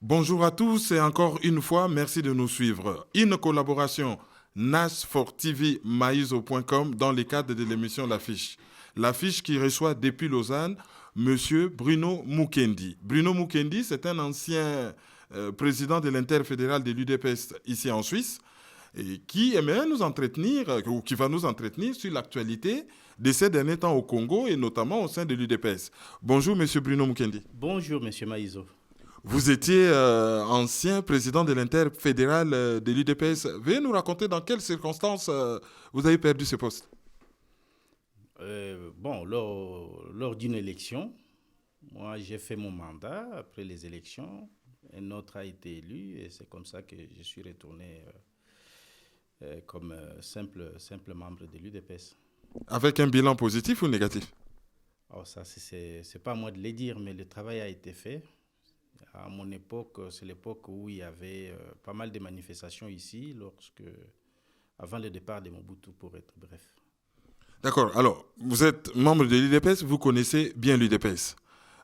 Bonjour à tous et encore une fois, merci de nous suivre. Une collaboration NAS for TV Maïso.com dans le cadre de l'émission L'Affiche. L'Affiche qui reçoit depuis Lausanne Monsieur Bruno Mukendi. Bruno Mukendi, c'est un ancien président de l'interfédéral de l'UDPS ici en Suisse et qui aimerait nous entretenir, ou qui va nous entretenir sur l'actualité de ces derniers temps au Congo et notamment au sein de l'UDPS. Bonjour Monsieur Bruno Mukendi. Bonjour Monsieur Maïso. Vous étiez ancien président de l'interfédéral de l'UDPS. Veuillez nous raconter dans quelles circonstances vous avez perdu ce poste. Lors d'une élection, moi j'ai fait mon mandat. Après les élections, un autre a été élu et c'est comme ça que je suis retourné comme simple membre de l'UDPS. Avec un bilan positif ou négatif? Alors ça, c'est pas à moi de le dire, mais le travail a été fait. À mon époque, c'est l'époque où il y avait pas mal de manifestations ici, avant le départ de Mobutu, pour être bref. D'accord. Alors, vous êtes membre de l'UDPS, vous connaissez bien l'UDPS.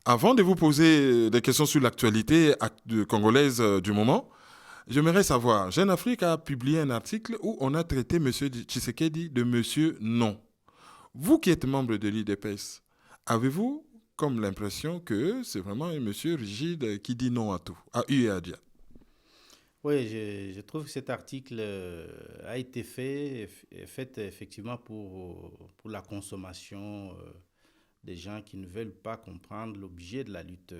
Avant de vous poser des questions sur l'actualité congolaise du moment, j'aimerais savoir, Jeune Afrique a publié un article où on a traité M. Tshisekedi de Monsieur Non. Vous qui êtes membre de l'UDPS, avez-vous comme l'impression que c'est vraiment un monsieur rigide qui dit non à tout, à U et à Dia? Oui, je trouve que cet article a été fait effectivement pour la consommation des gens qui ne veulent pas comprendre l'objet de la lutte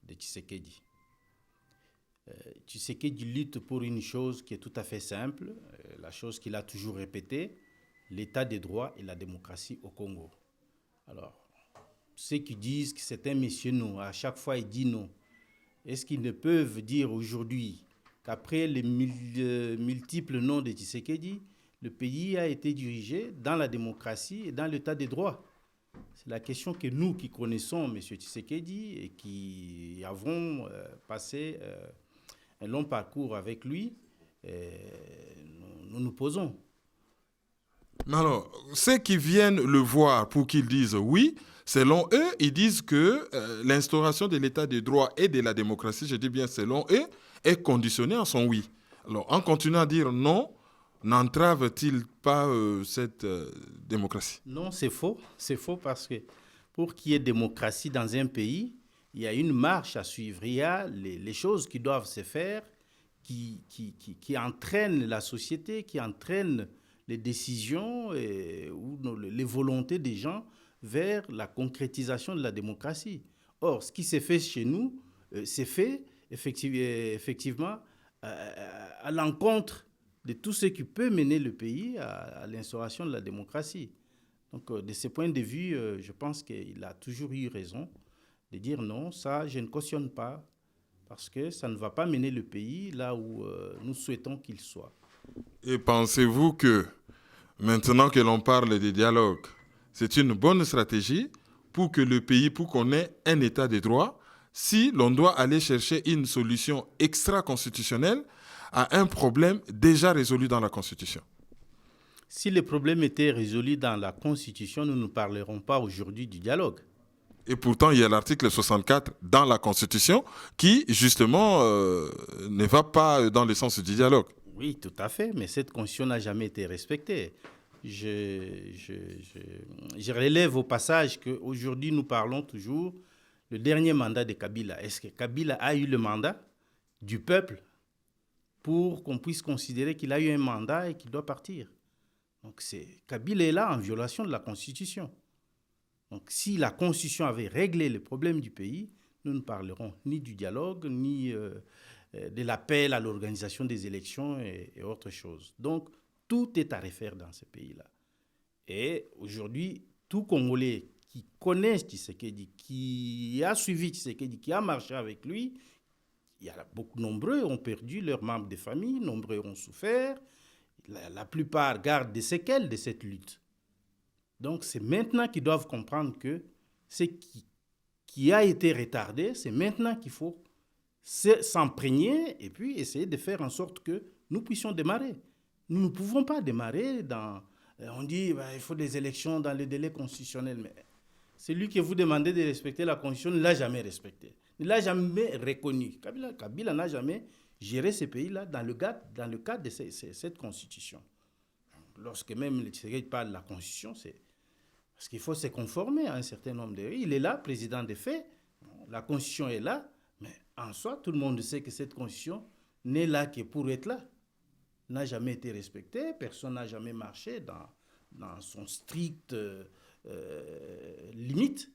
de Tshisekedi. Tshisekedi lutte pour une chose qui est tout à fait simple, la chose qu'il a toujours répétée, l'état des droits et la démocratie au Congo. Alors, ceux qui disent que c'est un monsieur non, à chaque fois il dit non. Est-ce qu'ils ne peuvent dire aujourd'hui qu'après les multiples noms de Tshisekedi, le pays a été dirigé dans la démocratie et dans l'état des droits? C'est la question que nous qui connaissons M. Tshisekedi et qui avons passé un long parcours avec lui, nous nous posons. Alors, ceux qui viennent le voir pour qu'ils disent oui, selon eux, ils disent que l'instauration de l'état de droit et de la démocratie, je dis bien selon eux, est conditionnée à son oui. Alors, en continuant à dire non, n'entrave-t-il pas cette démocratie? Non, c'est faux. C'est faux parce que pour qu'il y ait démocratie dans un pays, il y a une marche à suivre. Il y a les choses qui doivent se faire, qui entraînent la société, qui entraînent les décisions ou les volontés des gens vers la concrétisation de la démocratie. Or, ce qui s'est fait chez nous, c'est fait effectivement à l'encontre de tout ce qui peut mener le pays à l'instauration de la démocratie. Donc, de ce point de vue, je pense qu'il a toujours eu raison de dire non, ça, je ne cautionne pas, parce que ça ne va pas mener le pays là où nous souhaitons qu'il soit. Et pensez-vous que, maintenant que l'on parle de dialogue, c'est une bonne stratégie pour que le pays, pour qu'on ait un état de droit, si l'on doit aller chercher une solution extra-constitutionnelle à un problème déjà résolu dans la Constitution? Si le problème était résolu dans la Constitution, nous ne parlerons pas aujourd'hui du dialogue. Et pourtant, il y a l'article 64 dans la Constitution qui, justement, ne va pas dans le sens du dialogue. Oui, tout à fait, mais cette Constitution n'a jamais été respectée. Je relève au passage qu'aujourd'hui, nous parlons toujours le dernier mandat de Kabila. Est-ce que Kabila a eu le mandat du peuple pour qu'on puisse considérer qu'il a eu un mandat et qu'il doit partir? Donc, Kabila est là en violation de la Constitution. Donc, si la Constitution avait réglé les problèmes du pays, nous ne parlerons ni du dialogue, ni de l'appel à l'organisation des élections et autre chose. Donc, tout est à refaire dans ce pays-là. Et aujourd'hui, tout Congolais qui connaît Tshisekedi, qui a suivi Tshisekedi, qui a marché avec lui, il y a beaucoup, nombreux ont perdu leurs membres de famille, nombreux ont souffert. La plupart gardent des séquelles de cette lutte. Donc, c'est maintenant qu'ils doivent comprendre que ce qui a été retardé, c'est maintenant qu'il faut s'imprégner et puis essayer de faire en sorte que nous puissions démarrer. Nous ne pouvons pas démarrer on dit il faut des élections dans les délais constitutionnels. Mais celui que vous demandez de respecter la Constitution ne l'a jamais respecté. ne l'a jamais reconnu. Kabila n'a jamais géré ces pays-là dans le cadre de cette constitution. Lorsque même le Tshisekedi parle de la constitution, c'est parce qu'il faut se conformer à un certain nombre de règles. Il est là, président des faits, la constitution est là, mais en soi, tout le monde sait que cette constitution n'est là que pour être là. N'a jamais été respectée, personne n'a jamais marché dans son strict limite,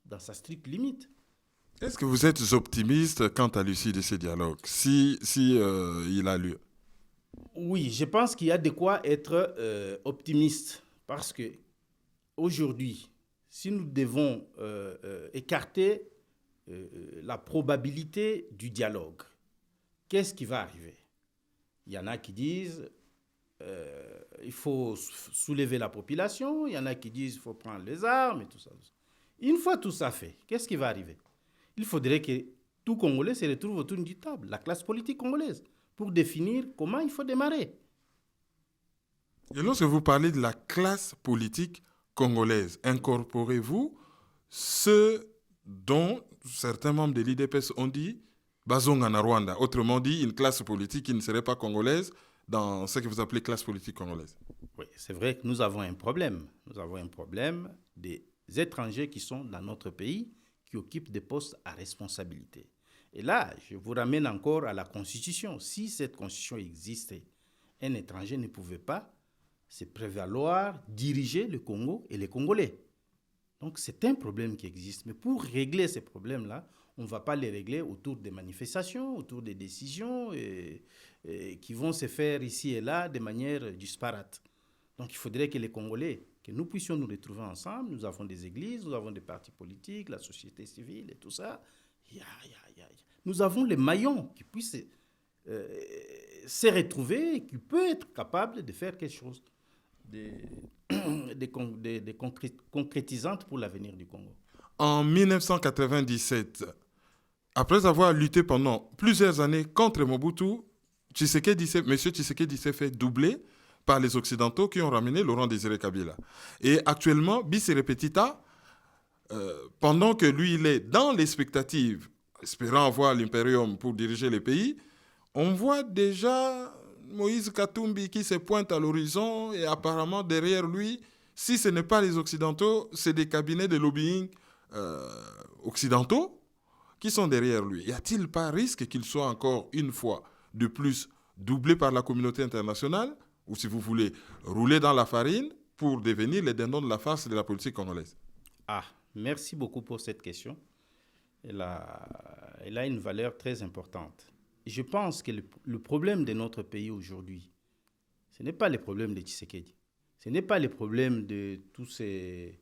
dans sa stricte limite. Est-ce que vous êtes optimiste quant à l'issue de ces dialogues, si il a lieu? Oui, je pense qu'il y a de quoi être optimiste, parce que aujourd'hui, si nous devons écarter la probabilité du dialogue, qu'est-ce qui va arriver? Il y en a qui disent il faut soulever la population, il y en a qui disent il faut prendre les armes et tout ça. Une fois tout ça fait, qu'est-ce qui va arriver? Il faudrait que tout Congolais se retrouve autour d'une table, la classe politique congolaise, pour définir comment il faut démarrer. Et lorsque vous parlez de la classe politique congolaise, incorporez-vous ce dont certains membres de l'IDPS ont dit Bazonga na Rwanda, autrement dit une classe politique qui ne serait pas congolaise dans ce que vous appelez classe politique congolaise? Oui, c'est vrai que nous avons un problème. Nous avons un problème des étrangers qui sont dans notre pays, qui occupent des postes à responsabilité. Et là, je vous ramène encore à la Constitution. Si cette Constitution existait, un étranger ne pouvait pas se prévaloir, diriger le Congo et les Congolais. Donc c'est un problème qui existe. Mais pour régler ces problèmes-là, on ne va pas les régler autour des manifestations, autour des décisions qui vont se faire ici et là de manière disparate. Donc il faudrait que les Congolais, que nous puissions nous retrouver ensemble. Nous avons des églises, nous avons des partis politiques, la société civile et tout ça. Nous avons les maillons qui puissent se retrouver et qui peuvent être capables de faire quelque chose de concrétisante pour l'avenir du Congo. En 1997, après avoir lutté pendant plusieurs années contre Mobutu, M. Tshisekedi s'est fait doubler par les Occidentaux qui ont ramené Laurent Désiré Kabila. Et actuellement, bis repetita, pendant que lui, il est dans l'expectative, espérant avoir l'impérium pour diriger le pays, on voit déjà Moïse Katumbi qui se pointe à l'horizon et apparemment derrière lui, si ce n'est pas les Occidentaux, c'est des cabinets de lobbying occidentaux qui sont derrière lui. Y a-t-il pas risque qu'il soit encore une fois de plus doublé par la communauté internationale, ou si vous voulez, rouler dans la farine pour devenir les dindons de la farce de la politique congolaise? Ah, merci beaucoup pour cette question. Elle a une valeur très importante. Je pense que le problème de notre pays aujourd'hui, ce n'est pas le problème de Tshisekedi. Ce n'est pas le problème de tous ces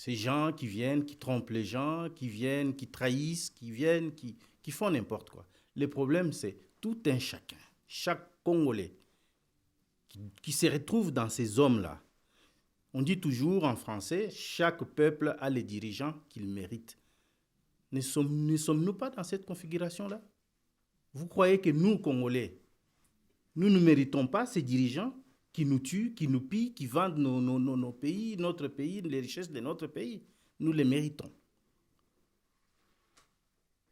gens qui viennent, qui trompent les gens, qui viennent, qui trahissent, qui font n'importe quoi. Le problème, c'est tout un chacun, chaque Congolais qui se retrouve dans ces hommes-là. On dit toujours en français, chaque peuple a les dirigeants qu'il mérite. Ne sommes-nous pas dans cette configuration-là? Vous croyez que nous, Congolais, nous ne méritons pas ces dirigeants qui nous tuent, qui nous pillent, qui vendent nos pays, notre pays, les richesses de notre pays? Nous les méritons.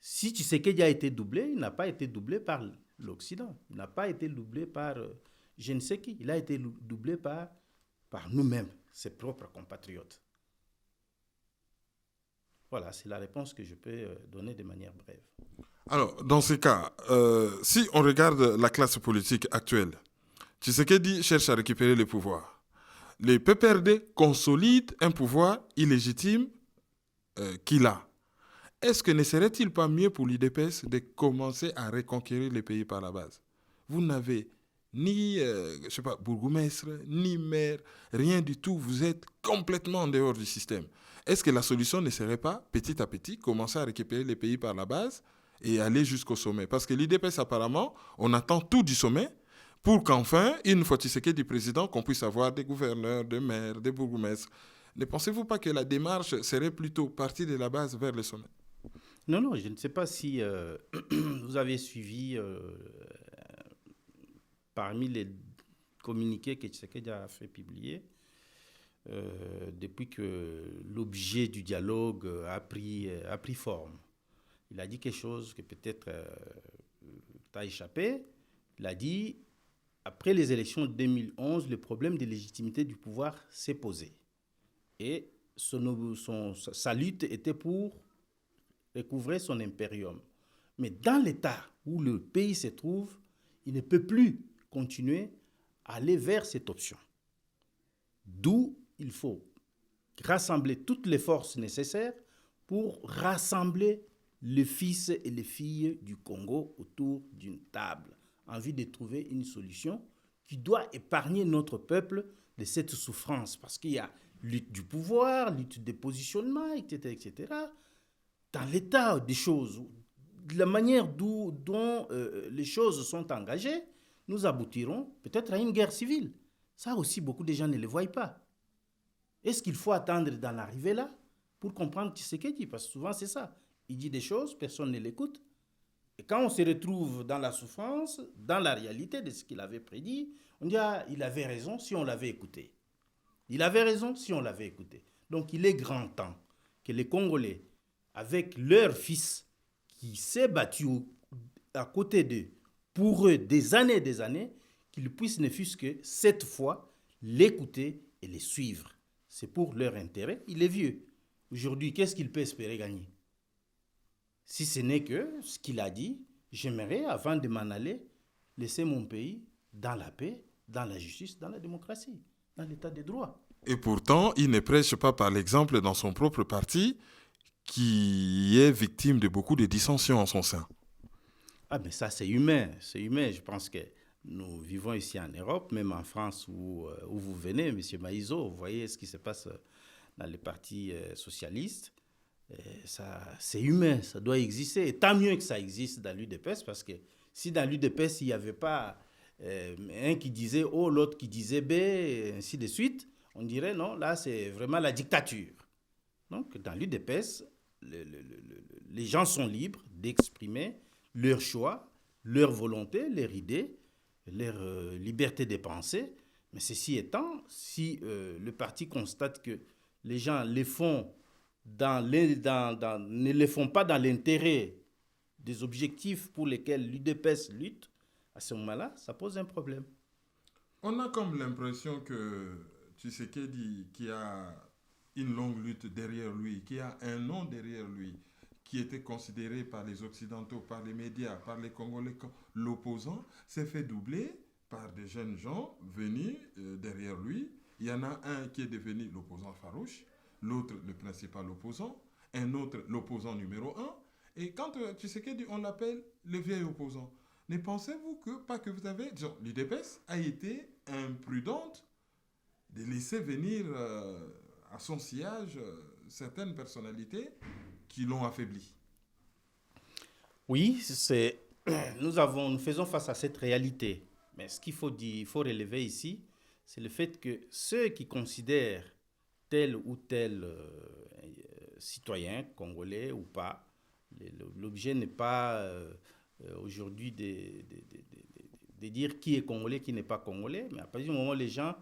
Si Tshisekedi a été doublé, il n'a pas été doublé par l'Occident. Il n'a pas été doublé par je ne sais qui. Il a été doublé par nous-mêmes, ses propres compatriotes. Voilà, c'est la réponse que je peux donner de manière brève. Alors, dans ce cas, si on regarde la classe politique actuelle, Tshisekedi cherche à récupérer le pouvoir. Les PPRD consolident un pouvoir illégitime qu'il a. Est-ce que ne serait-il pas mieux pour l'IDPS de commencer à reconquérir les pays par la base? Vous n'avez ni bourgmestre, ni maire, rien du tout. Vous êtes complètement en dehors du système. Est-ce que la solution ne serait pas, petit à petit, commencer à récupérer les pays par la base et aller jusqu'au sommet? Parce que l'IDPS, apparemment, on attend tout du sommet pour qu'enfin, une fois Tshisekedi du président, qu'on puisse avoir des gouverneurs, des maires, des bourgmestres. Ne pensez-vous pas que la démarche serait plutôt partie de la base vers le sommet? Non, je ne sais pas si vous avez suivi parmi les communiqués que Tshisekedi a fait publier, depuis que l'objet du dialogue a pris forme. Il a dit quelque chose que peut-être t'a échappé. Il a dit, après les élections de 2011, le problème de légitimité du pouvoir s'est posé. Et sa lutte était pour recouvrer son impérium. Mais dans l'état où le pays se trouve, il ne peut plus continuer à aller vers cette option. D'où il faut rassembler toutes les forces nécessaires pour rassembler les fils et les filles du Congo autour d'une table, en vue de trouver une solution qui doit épargner notre peuple de cette souffrance. Parce qu'il y a lutte du pouvoir, lutte des positionnements, etc., etc. Dans l'état des choses, de la manière dont les choses sont engagées, nous aboutirons peut-être à une guerre civile. Ça aussi, beaucoup de gens ne le voient pas. Est-ce qu'il faut attendre d'en arriver là pour comprendre ce qu'il dit? Parce que souvent, c'est ça. Il dit des choses, personne ne l'écoute. Et quand on se retrouve dans la souffrance, dans la réalité de ce qu'il avait prédit, on dit, ah, il avait raison si on l'avait écouté. Il avait raison si on l'avait écouté. Donc, il est grand temps que les Congolais, avec leur fils qui s'est battu à côté d'eux, pour eux, des années, qu'ils puissent ne fût-ce que cette fois l'écouter et les suivre. C'est pour leur intérêt. Il est vieux. Aujourd'hui, qu'est-ce qu'il peut espérer gagner? Si ce n'est que ce qu'il a dit, j'aimerais, avant de m'en aller, laisser mon pays dans la paix, dans la justice, dans la démocratie, dans l'état de droit. Et pourtant, il ne prêche pas par l'exemple dans son propre parti, qui est victime de beaucoup de dissensions en son sein. Ah, mais ça, c'est humain. C'est humain. Je pense que nous vivons ici en Europe, même en France où vous venez, M. Maïzo, vous voyez ce qui se passe dans les partis socialistes. Ça, c'est humain, ça doit exister. Et tant mieux que ça existe dans l'UDPS, parce que si dans l'UDPS, il n'y avait pas un qui disait O, l'autre qui disait B, et ainsi de suite, on dirait non, là, c'est vraiment la dictature. Donc, dans l'UDPS, les gens sont libres d'exprimer leur choix, leur volonté, leur idée, leur liberté de penser. Mais ceci étant, si le parti constate que les gens les font ne les font pas dans l'intérêt des objectifs pour lesquels l'UDPS lutte, à ce moment-là, ça pose un problème. On a comme l'impression que Tshisekedi, qui a une longue lutte derrière lui, qui a un nom derrière lui, qui était considéré par les Occidentaux, par les médias, par les Congolais comme l'opposant, s'est fait doubler par des jeunes gens venus derrière lui. Il y en a un qui est devenu l'opposant farouche, l'autre le principal opposant, un autre l'opposant numéro 1. Et quand Tshisekedi, on l'appelle le vieil opposant. Ne pensez-vous pas que vous avez... L'UDPS a été imprudente de laisser venir à son sillage certaines personnalités qui l'ont affaibli? Oui, nous faisons face à cette réalité. Mais ce qu'il faut relever ici, c'est le fait que ceux qui considèrent tel ou tel citoyen, congolais ou pas, l'objet n'est pas aujourd'hui de dire qui est congolais, qui n'est pas congolais, mais à partir du moment où les gens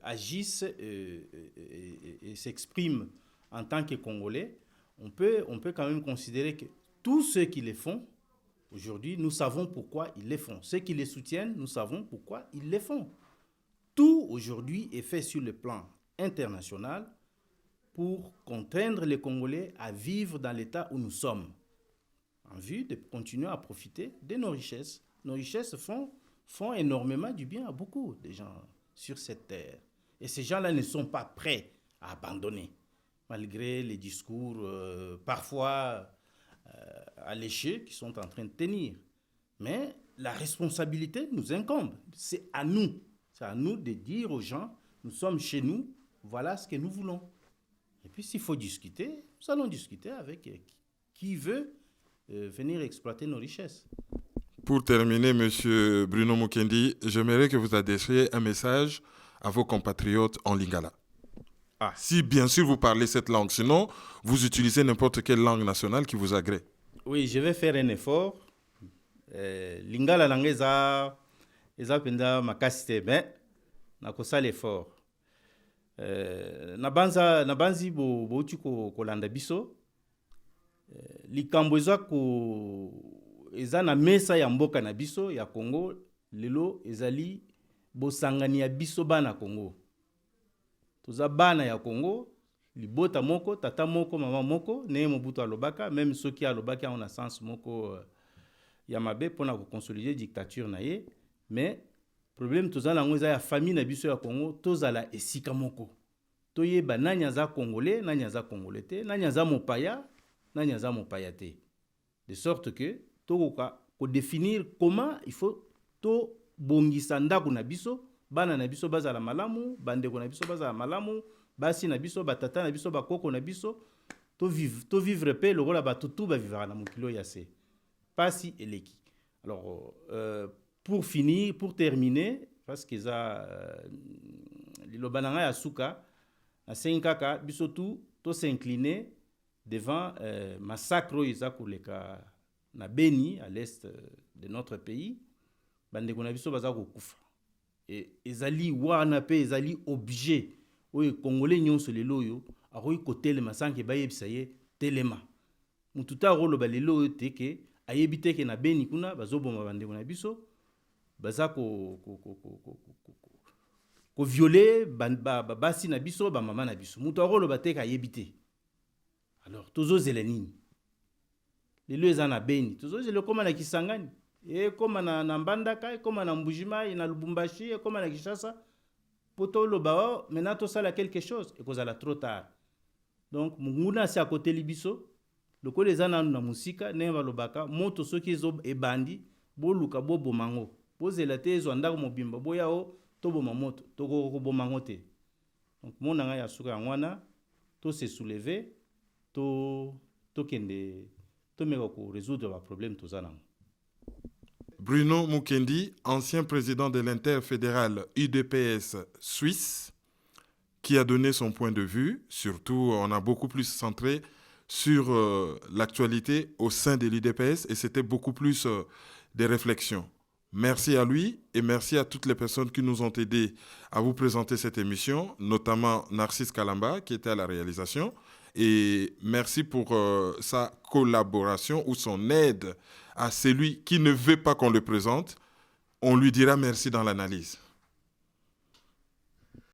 agissent et s'expriment en tant que congolais, on peut quand même considérer que tous ceux qui les font, aujourd'hui, nous savons pourquoi ils les font. Ceux qui les soutiennent, nous savons pourquoi ils les font. Tout aujourd'hui est fait sur le plan international pour contraindre les Congolais à vivre dans l'état où nous sommes, en vue de continuer à profiter de nos richesses. Nos richesses font énormément du bien à beaucoup de gens sur cette terre. Et ces gens-là ne sont pas prêts à abandonner, malgré les discours parfois alléchés qu'ils sont en train de tenir. Mais la responsabilité nous incombe. C'est à nous de dire aux gens, nous sommes chez nous, voilà ce que nous voulons. Et puis s'il faut discuter, nous allons discuter avec qui veut venir exploiter nos richesses. Pour terminer, M. Bruno Mukendi, j'aimerais que vous adressiez un message à vos compatriotes en lingala. Ah. Si bien sûr vous parlez cette langue, sinon vous utilisez n'importe quelle langue nationale qui vous agrée. Oui, je vais faire un effort. Lingala langue eza penda makasite, mais nakosala l'effort. Nabanzi bouti kolanda biso. likambo eza na mesa ya mboka na biso ya Congo lelo ezali bosangani ya biso bana Congo. Toza bana ya Congo, libota moko, tata moko, mama moko, ne Mobutu alobaka, même soki alobaki on a sens moko ya mabe pona ko consolider dictature na ye, mais problème toza na ngoza ya famille na biso ya Congo, tozala esika moko. Toyeba nani aza congolais, nani aza congolais te, nani aza mopaya, nani aza mopaya te. De sorte que tokoka ko définir comment il faut to bongisa ndako na biso, bana na biso bazala malamu, bandeko na biso bazala malamu, basi na biso batata na biso bakoko na biso, to vivre pe le rôle batutu ba vivre na mokilo ya se. Pasi eleki. Alors pour finir, pour terminer, parce que ça lilobananga ya suka na senkaka biso to s'incliner devant massacre isa koleka na Beni à l'est de notre pays. Bandeko na biso baza kokufa. Et ezali wana pe ezali objet oyo congolais nyonso lelo oyo akoki kotelema sanke bayebisa ye telema. Mututa rolo ba lelo oyo teke ayebi teke na Beni kuna bazoboma bandeko na biso baza ko violer basi na biso ba mama na biso. Mutu rolo ba teke ayebi te. Alors tozo zelenini. Lelo eza na Beni, tozo zele koma na Kisangani. Et comme na Mbandaka, comme na Mbujima, na Lubumbashi, comme na Kinshasa, poto lo bao, maintenant tout ça là quelque chose et cause à la trop tard. Donc munguna si à côté libiso, le ko les ana na musika, nemba lobaka, moto soki zo e bandi, bo luka bo bomango. Pose la tezo andako mobimba, boya o to bomamoto, to ko bomango te. Donc mon nanga ya suka ngwana, to se soulever, to kende, to meko ko résoudre le problème tout ça. Bruno Mukendi, ancien président de l'interfédéral UDPS suisse, qui a donné son point de vue. Surtout, on a beaucoup plus centré sur l'actualité au sein de l'UDPS et c'était beaucoup plus des réflexions. Merci à lui et merci à toutes les personnes qui nous ont aidés à vous présenter cette émission, notamment Narcisse Kalamba qui était à la réalisation. Et merci pour sa collaboration ou son aide à celui qui ne veut pas qu'on le présente. On lui dira merci dans l'analyse.